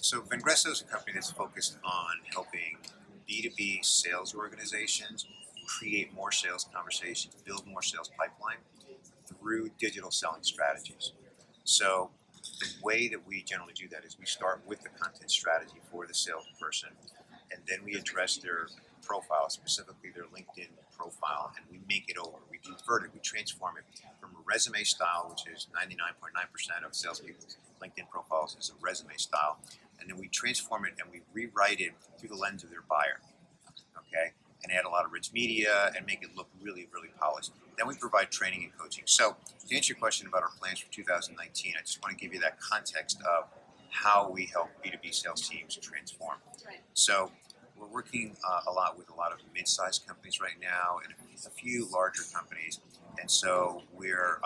So Vengreso is a company that's focused on helping B2B sales organizations create more sales conversations, build more sales pipeline through digital selling strategies. So the way that we generally do that is we start with the content strategy for the salesperson, and then we address their profile, specifically their LinkedIn profile, and we make it over. We convert it, we transform it from a resume style, which is 99.9% of salespeople's LinkedIn profiles is a resume style, and then we transform it and we rewrite it through the lens of their buyer, okay? And add a lot of rich media and make it look really, really polished. Then we provide training and coaching. So to answer your question about our plans for 2019, I just want to give you that context of how we help B2B sales teams transform. So we're working a lot with a lot of mid-sized companies right now and a few larger companies. And so we're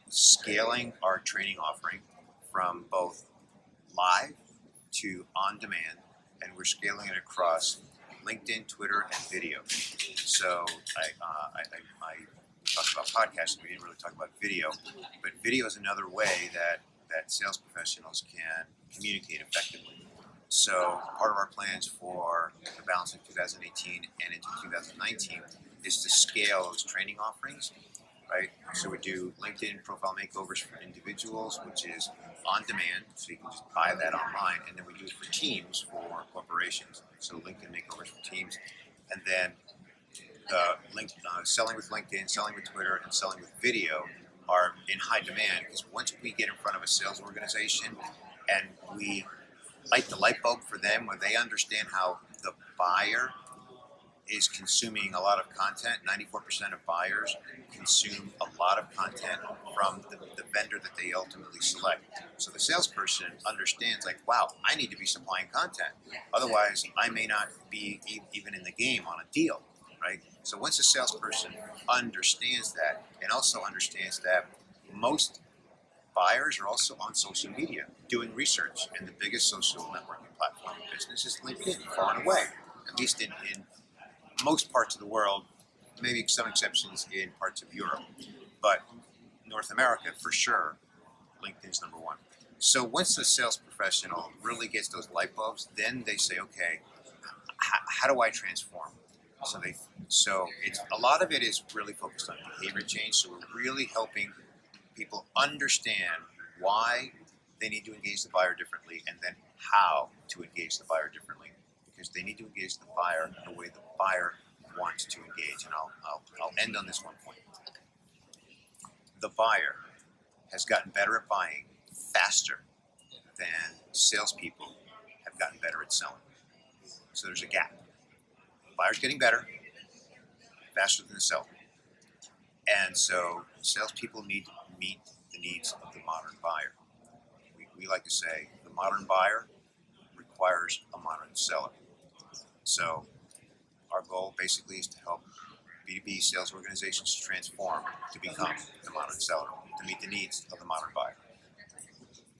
scaling our training offering from both live to on demand, and we're scaling it across LinkedIn, Twitter, and video. So I talked about podcasting. We didn't really talk about video, but video is another way that sales professionals can communicate effectively. So part of our plans for the balance of 2018 and into 2019 is to scale those training offerings, right? So we do LinkedIn profile makeovers for individuals, which is on demand, so you can just buy that online, and then we do it for teams for corporations. So LinkedIn makeovers for teams, and then selling with LinkedIn, selling with Twitter, and selling with video are in high demand because once we get in front of a sales organization and we light the light bulb for them where they understand how the buyer is consuming a lot of content. 94% of buyers consume a lot of content from the vendor that they ultimately select. So the salesperson understands, like, wow, I need to be supplying content. Otherwise, I may not be even in the game on a deal, right? So once a salesperson understands that and also understands that most buyers are also on social media doing research, and the biggest social networking platform in business is LinkedIn, far and away, at least in most parts of the world, maybe some exceptions in parts of Europe, but North America for sure, LinkedIn's number one. So once the sales professional really gets those light bulbs, then they say, okay, how do I transform? So it's a lot of it is really focused on behavior change. So we're really helping people understand why they need to engage the buyer differently, and then how to engage the buyer differently, because they need to engage the buyer in the way the buyer wants to engage. And I'll end on this one point. The buyer has gotten better at buying faster than salespeople have gotten better at selling. So there's a gap. The buyer's getting better faster than the seller. And so salespeople need to meet the needs of the modern buyer. We like to say the modern buyer requires a modern seller. So our goal basically is to help B2B sales organizations transform to become the modern seller, to meet the needs of the modern buyer.